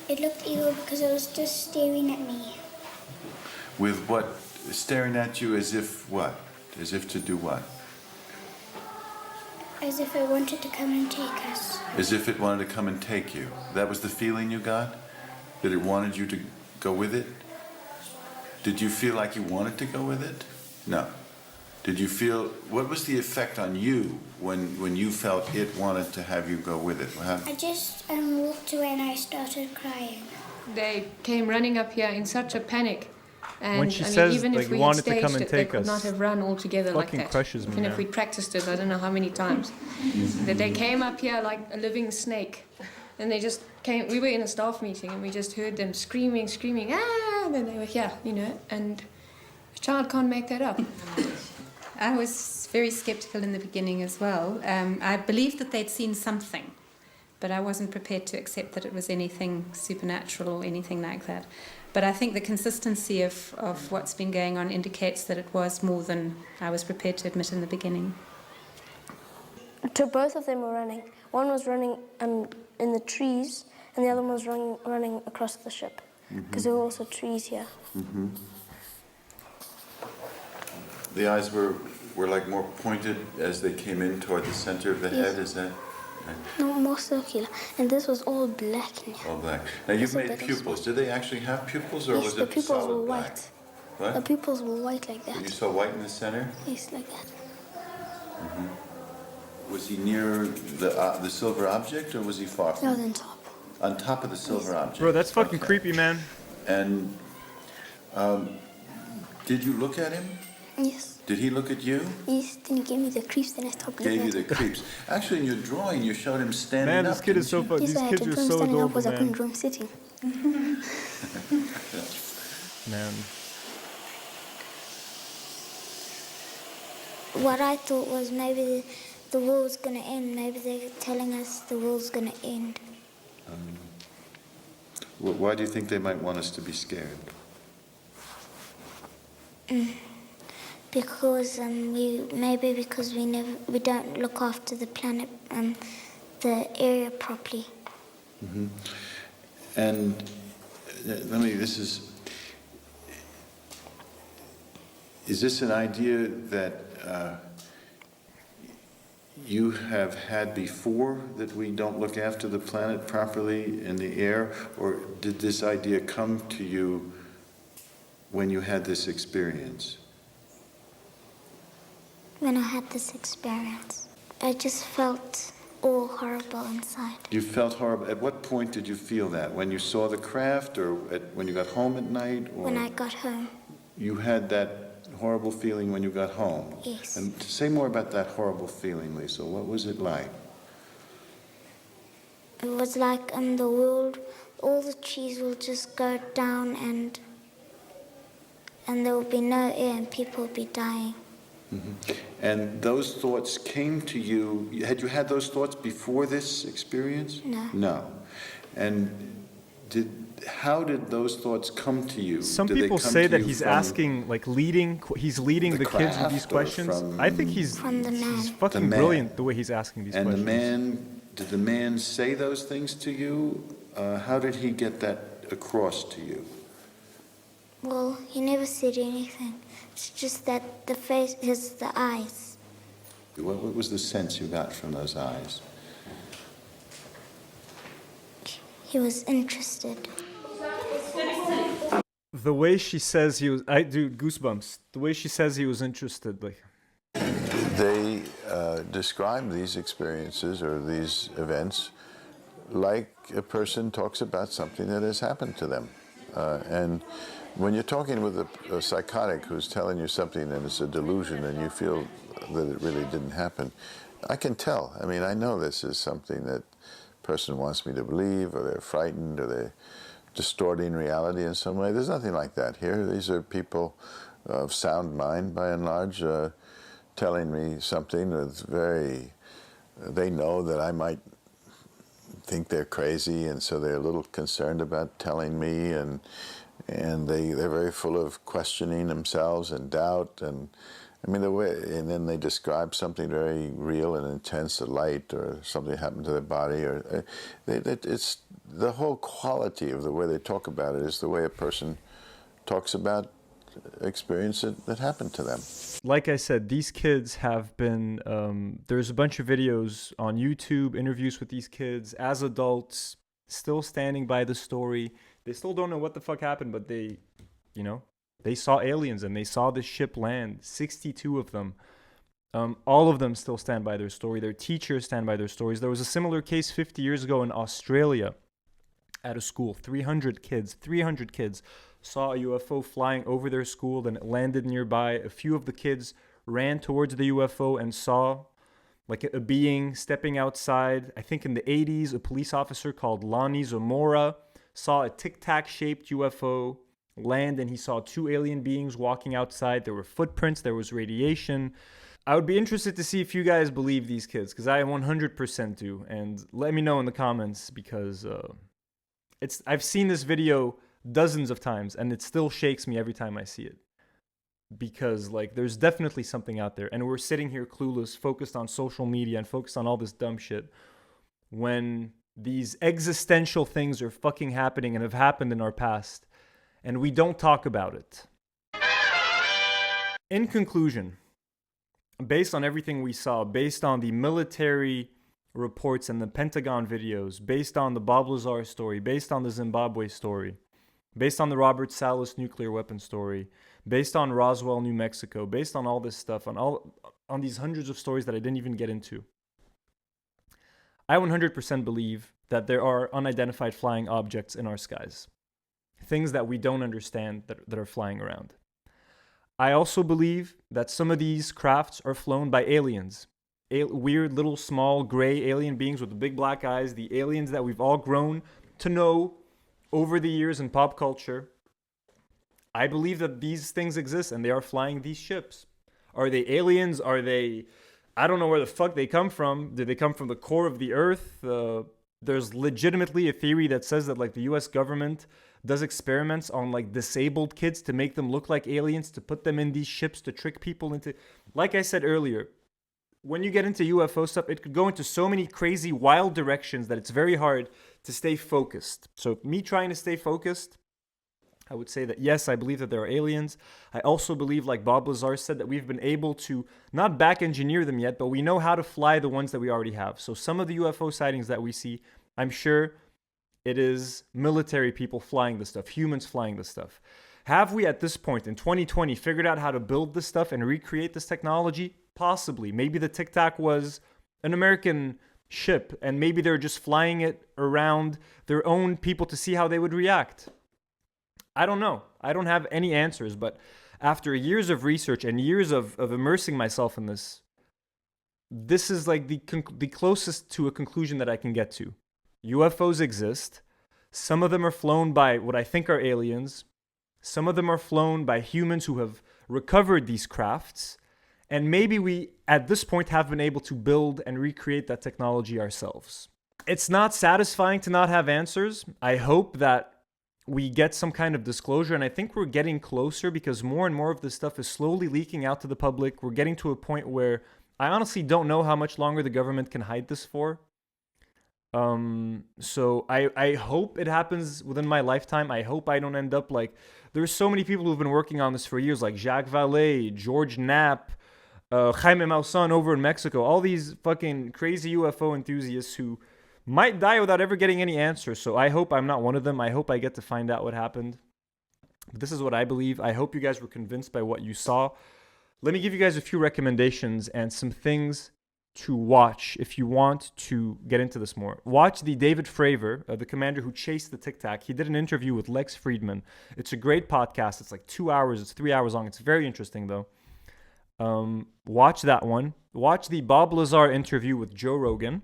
It looked evil because it was just staring at me. With what? Staring at you as if what? As if to do what? As if it wanted to come and take us. As if it wanted to come and take you. That was the feeling you got? That it wanted you to go with it? Did you feel like you wanted to go with it? No. Did you feel, what was the effect on you when you felt it wanted to have you go with it? I just walked away and I started crying. They came running up here in such a panic. And When she I mean, says, even like, if we wanted to had come staged and it, they take could us, not have run all together like fucking that. crushes me, Even if man. we practiced it, I don't know how many times. That they came up here like a living snake. And they just came, we were in a staff meeting and we just heard them screaming, ah, and then they were here, you know, and a child can't make that up. I was very skeptical in the beginning as well. I believed that they'd seen something, but I wasn't prepared to accept that it was anything supernatural or anything like that. But I think the consistency of what's been going on indicates that it was more than I was prepared to admit in the beginning. Both of them were running. One was running in the trees, and the other one was running across the ship, because there were also trees here. Mm-hmm. The eyes were like more pointed as they came in toward the center of the head, is that? No, more circular. And this was all black in here. All black. Now you've So made that was pupils. Did they actually have pupils, or Yes, was the it pupils solid were black? white. What? The pupils were white like You that. saw white in the center? Yes, like that. Mm-hmm. Was he near the silver object, or was he far That from was it? on top. On top of the silver object. Bro, that's fucking creepy, man. And did you look at him? Yes. Did he look at you? Yes, then he gave me the creeps, then I stopped looking Gave you at the him. creeps. Actually, in your drawing, you showed him standing Man, up. this kid is so fun. Yes, These I had kids to are draw him so standing up adorable, because I couldn't man. draw him sitting. Man. what I thought was maybe the world's going to end. Maybe they're telling us the world's going to end. Why do you think they might want us to be scared? Because because we don't look after the planet the area properly. Mm-hmm. And is this an idea that you have had before, that we don't look after the planet properly in the air, or did this idea come to you when you had this experience? When I had this experience, I just felt all horrible inside. You felt horrible. At what point did you feel that? When you saw the craft, or when you got home at night? Or when I got home. You had that horrible feeling when you got home? Yes. And say more about that horrible feeling, Lisa. What was it like? It was like in the world, all the trees will just go down and there will be no air and people will be dying. Mm-hmm. And those thoughts came to you, had you had those thoughts before this experience? No. No. And how did those thoughts come to you? Some Did people they come say to that you he's from asking, he's leading the kids with these craft or questions. from- I think he's From the man. he's fucking brilliant the way he's asking these And questions. did the man say those things to you? How did he get that across to you? Well, he never said anything. It's just that the eyes. What was the sense you got from those eyes? He was interested. The way she says he was, I do goosebumps. The way she says he was interested, like. They describe these experiences or these events like a person talks about something that has happened to them. And when you're talking with a psychotic who's telling you something and it's a delusion and you feel that it really didn't happen, I can tell. I mean, I know this is something that person wants me to believe, or they're frightened, or they're distorting reality in some way. There's nothing like that here. These are people of sound mind, by and large, telling me something that's they know that I might think they're crazy, and so they're a little concerned about telling me, and they're very full of questioning themselves and doubt, and I mean, and then they describe something very real and intense, a light or something happened to their body, or it's the whole quality of the way they talk about it is the way a person talks about experience that happened to them. Like I said, these kids have been, there's a bunch of videos on YouTube, interviews with these kids as adults, still standing by the story. They still don't know what the fuck happened, but they saw aliens and they saw this ship land, 62 of them. All of them still stand by their story. Their teachers stand by their stories. There was a similar case 50 years ago in Australia at a school. 300 kids saw a UFO flying over their school, then it landed nearby. A few of the kids ran towards the UFO and saw like a being stepping outside. I think in the 80s, a police officer called Lonnie Zamora saw a Tic Tac shaped UFO land, and he saw two alien beings walking outside. There were footprints, there was radiation. I would be interested to see if you guys believe these kids, because I 100% do. And let me know in the comments, because I've seen this video dozens of times, and it still shakes me every time I see it. Because there's definitely something out there, and we're sitting here clueless, focused on social media and focused on all this dumb shit, when these existential things are fucking happening and have happened in our past, and we don't talk about it. In conclusion, based on everything we saw, based on the military reports and the Pentagon videos, based on the Bob Lazar story, based on the Zimbabwe story, based on the Robert Salas nuclear weapon story, based on Roswell, New Mexico, based on all this stuff, on these hundreds of stories that I didn't even get into, I 100% believe that there are unidentified flying objects in our skies. Things that we don't understand that are flying around. I also believe that some of these crafts are flown by aliens. Weird little small gray alien beings with the big black eyes, the aliens that we've all grown to know over the years in pop culture. I believe that these things exist and they are flying these ships. Are they aliens? Are they... I don't know where the fuck they come from. Did they come from the core of the earth? There's legitimately a theory that says that like the US government does experiments on like disabled kids to make them look like aliens, to put them in these ships, to trick people into... Like I said earlier, when you get into UFO stuff, it could go into so many crazy, wild directions that it's very hard to stay focused. So me trying to stay focused, I would say that yes, I believe that there are aliens. I also believe, like Bob Lazar said, that we've been able to not back engineer them yet, but we know how to fly the ones that we already have. So some of the UFO sightings that we see, I'm sure it is military people flying this stuff, humans flying this stuff. Have we at this point in 2020 figured out how to build this stuff and recreate this technology? Possibly. Maybe the Tic Tac was an American ship and maybe they're just flying it around their own people to see how they would react. I don't know. I don't have any answers, but after years of research and years of immersing myself in this is like the closest to a conclusion that I can get to. UFOs exist. Some of them are flown by what I think are aliens. Some of them are flown by humans who have recovered these crafts. And maybe we, at this point, have been able to build and recreate that technology ourselves. It's not satisfying to not have answers. I hope that we get some kind of disclosure, and I think we're getting closer because more and more of this stuff is slowly leaking out to the public. We're getting to a point where I honestly don't know how much longer the government can hide this for. So I hope it happens within my lifetime. I hope I don't end up like... There's so many people who've been working on this for years, like Jacques Vallée, George Knapp, Jaime Maussan over in Mexico, all these fucking crazy UFO enthusiasts who might die without ever getting any answers. So I hope I'm not one of them. I hope I get to find out what happened. But this is what I believe. I hope you guys were convinced by what you saw. Let me give you guys a few recommendations and some things to watch if you want to get into this more. Watch the David Fravor, the commander who chased the Tic Tac. He did an interview with Lex Friedman. It's a great podcast. It's like 2 hours. It's 3 hours long. It's very interesting, though. Watch that one. Watch the Bob Lazar interview with Joe Rogan.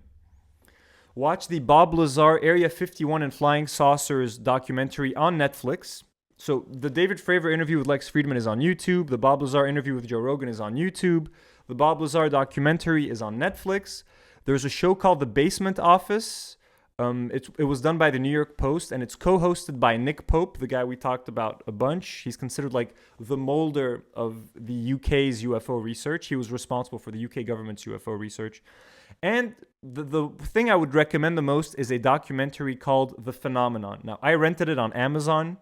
Watch the Bob Lazar Area 51 and Flying Saucers documentary on Netflix. So the David Fravor interview with Lex Friedman is on YouTube. The Bob Lazar interview with Joe Rogan is on YouTube. The Bob Lazar documentary is on Netflix. There's a show called The Basement Office. It was done by the New York Post, and it's co-hosted by Nick Pope, the guy we talked about a bunch. He's considered like the molder of the UK's UFO research. He was responsible for the UK government's UFO research. And the thing I would recommend the most is a documentary called The Phenomenon. Now, I rented it on Amazon.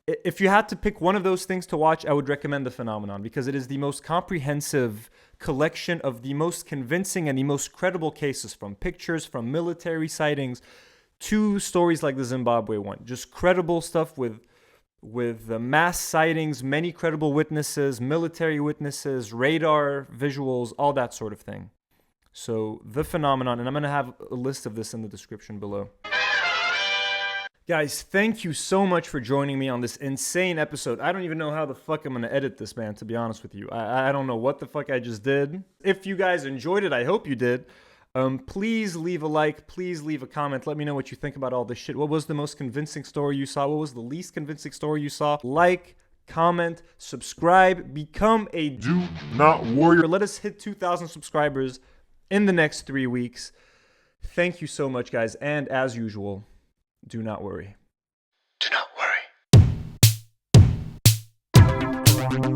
If you had to pick one of those things to watch, I would recommend The Phenomenon because it is the most comprehensive collection of the most convincing and the most credible cases, from pictures, from military sightings, to stories like the Zimbabwe one. Just credible stuff with the mass sightings, many credible witnesses, military witnesses, radar visuals, all that sort of thing. So, The Phenomenon, and I'm going to have a list of this in the description below. Guys, thank you so much for joining me on this insane episode. I don't even know how the fuck I'm going to edit this, man, to be honest with you. I don't know what the fuck I just did. If you guys enjoyed it, I hope you did. Please leave a like. Please leave a comment. Let me know what you think about all this shit. What was the most convincing story you saw? What was the least convincing story you saw? Like, comment, subscribe, become a Do Not Warrior. Let us hit 2,000 subscribers in the next 3 weeks. Thank you so much, guys. And as usual, do not worry. Do not worry.